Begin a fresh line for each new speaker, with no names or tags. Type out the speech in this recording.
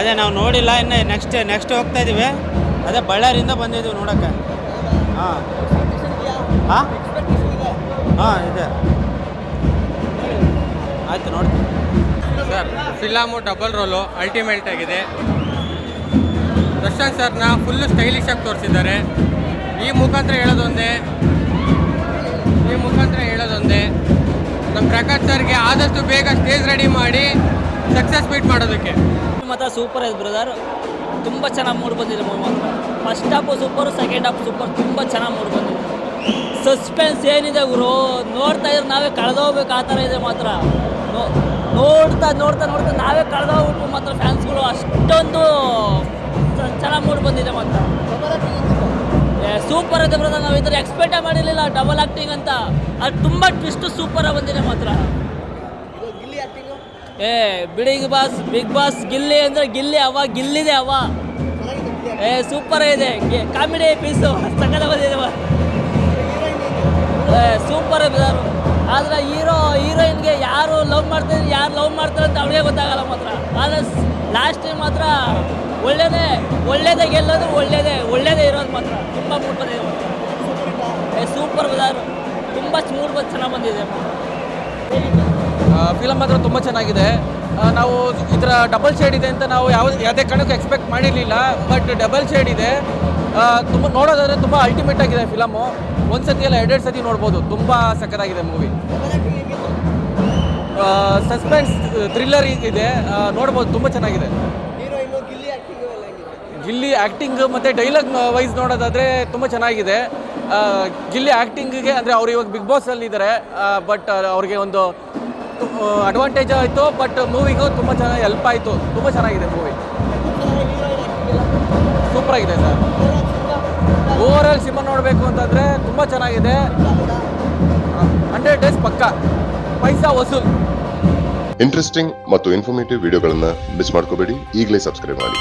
ಅದೇ ನಾವು ನೋಡಿಲ್ಲ, ಇನ್ನು ನೆಕ್ಸ್ಟ್ ಹೋಗ್ತಾ ಇದ್ದೀವಿ. ಅದೇ ಬಳ್ಳಾರಿಯಿಂದ ಬಂದಿದ್ದೀವಿ ನೋಡೋಕ್ಕೆ. ಹಾಂ ಹಾಂ ಹಾಂ ಇದೆ, ಆಯಿತು ನೋಡ್ತೀವಿ
sir. Film double role ultimate ಆಗಿದೆ. ದರ್ಶನ್ ಸರ್ನ ಫುಲ್ಲು ಸ್ಟೈಲಿಶ್ ಆಗಿ ತೋರಿಸಿದ್ದಾರೆ. ಈ ಮುಖಾಂತರ ಹೇಳೋದೊಂದೇ ನಮ್ಮ ಪ್ರಕಾಶ್ ಸರ್ಗೆ ಆದಷ್ಟು ಬೇಗ ಸ್ಟೇಜ್ ರೆಡಿ ಮಾಡಿ ಸಕ್ಸಸ್ ಮೀಟ್ ಮಾಡೋದಕ್ಕೆ.
ಮಾತ್ರ ಸೂಪರ್ ಇದೆ ಬ್ರದರ್, ತುಂಬ ಚೆನ್ನಾಗಿ ಮೂಡ್ ಬಂದಿದೆ ಮೂವಿ ಮಾತ್ರ. First half super, second half super, ತುಂಬ ಚೆನ್ನಾಗಿ ಮೂಡ್ ಬಂದಿದೆ. ಸಸ್ಪೆನ್ಸ್ ಏನಿದೆ ಗುರು, ನೋಡ್ತಾ ಇದ್ರೆ ನಾವೇ ಕಳೆದೋಗ್ಬೇಕು ಆ ಥರ ಇದೆ ಮಾತ್ರ. ನೋಡ್ತಾ ನಾವೇ ಕಳೆದೋಗ್ಬಿಟ್ಟು ಮಾತ್ರ ಫ್ಯಾನ್ಸ್ಗಳು, ಅಷ್ಟೊಂದು ಚೆನ್ನಾಗಿ ಮೂಡ್ ಬಂದಿದೆ ಮಾತ್ರ. ಸೂಪರ್ ಇದೆ ಬ್ರದರ್, ನಾವು ಈ ಥರ ಎಕ್ಸ್ಪೆಕ್ಟೇ ಮಾಡಿರಲಿಲ್ಲ ಡಬಲ್ ಆ್ಯಕ್ಟಿಂಗ್ ಅಂತ. ಅದು ತುಂಬ ಟ್ವಿಸ್ಟು ಸೂಪರಾಗಿ ಬಂದಿದೆ ಮಾತ್ರ. ಬಿಗ್ ಬಾಸ್ ಗಿಲ್ಲಿ ಅಂದರೆ ಗಿಲ್ಲಿ ಅವ, ಗಿಲ್ಲಿದೆ ಅವ. ಸೂಪರ್ ಇದೆ, ಕಾಮಿಡಿ ಪೀಸು ಸಕಲ ಬಂದಿದೆ. Super brother. ಆದರೆ ಹೀರೋಯಿನ್ಗೆ ಯಾರು ಲವ್ ಮಾಡ್ತಾರೆ ಅಂತ ಅವ್ರಿಗೆ ಗೊತ್ತಾಗಲ್ಲ ಮಾತ್ರ. ಆದರೆ ಲಾಸ್ಟ್ ಮಾತ್ರ ಒಳ್ಳೇದೇ ಗೆಲ್ಲೋದು, ಒಳ್ಳೇದೇ ಇರೋದು ಮಾತ್ರ. ತುಂಬ ಮೂಡ್ ಬಂದಿದೆ ಮಾತ್ರ. ಸೂಪರ್ ಬ್ರದರ್, ತುಂಬ ಚೆನ್ನಾಗಿ ಬಂದಿದೆ.
ಫಿಲಮ್ ಮಾತ್ರ ತುಂಬ ಚೆನ್ನಾಗಿದೆ. ನಾವು ಇದರ ಡಬಲ್ ಶೇಡ್ ಇದೆ ಅಂತ ನಾವು ಯಾವುದೇ ಕಾರಣಕ್ಕೂ ಎಕ್ಸ್ಪೆಕ್ಟ್ ಮಾಡಿರಲಿಲ್ಲ. ಬಟ್ ಡಬಲ್ ಶೇಡ್ ಇದೆ, ತುಂಬ ನೋಡೋದಾದರೆ ತುಂಬ ಅಲ್ಟಿಮೇಟ್ ಆಗಿದೆ ಫಿಲಮು. ಒಂದು ಸತಿ ಅಲ್ಲ, 2 ಸತಿ ನೋಡ್ಬೋದು. ತುಂಬ ಸಖತ್ತಾಗಿದೆ ಮೂವಿ. ಸಸ್ಪೆನ್ಸ್ ಥ್ರಿಲ್ಲರ್ ಇದೆ, ನೋಡ್ಬೋದು. ತುಂಬ ಚೆನ್ನಾಗಿದೆ. ಗಿಲ್ಲಿ ಆ್ಯಕ್ಟಿಂಗ್ ಮತ್ತು ಡೈಲಾಗ್ ವೈಸ್ ನೋಡೋದಾದರೆ ತುಂಬ ಚೆನ್ನಾಗಿದೆ. ಗಿಲ್ಲಿ ಆ್ಯಕ್ಟಿಂಗಿಗೆ ಅಂದರೆ ಅವ್ರು ಇವಾಗ ಬಿಗ್ ಬಾಸಲ್ಲಿ ಇದ್ದಾರೆ, ಬಟ್ ಅವ್ರಿಗೆ ಒಂದು ಅಡ್ವಾಂಟೇಜ್ ಆಯಿತು. ಬಟ್ ಮೂವಿಗೂ ತುಂಬ ಚೆನ್ನಾಗಿ ಹೆಲ್ಪ್ ಆಯಿತು. ತುಂಬ ಚೆನ್ನಾಗಿದೆ ಮೂವಿ, ಸೂಪರಾಗಿದೆ ಸರ್. ಓವರಾಲ್ ಸಿನಿಮಾ ನೋಡಬೇಕು ಅಂತಂದರೆ ತುಂಬ ಚೆನ್ನಾಗಿದೆ. 100 ಡೇಸ್ ಪಕ್ಕ, ಪೈಸಾ ವಸೂಲ್.
ಇಂಟ್ರೆಸ್ಟಿಂಗ್ ಮತ್ತು ಇನ್ಫಾರ್ಮೇಟಿವ್ ವಿಡಿಯೋಗಳನ್ನು ಮಿಸ್ ಮಾಡ್ಕೋಬೇಡಿ. ಈಗಲೇ ಸಬ್ಸ್ಕ್ರೈಬ್ ಮಾಡಿ.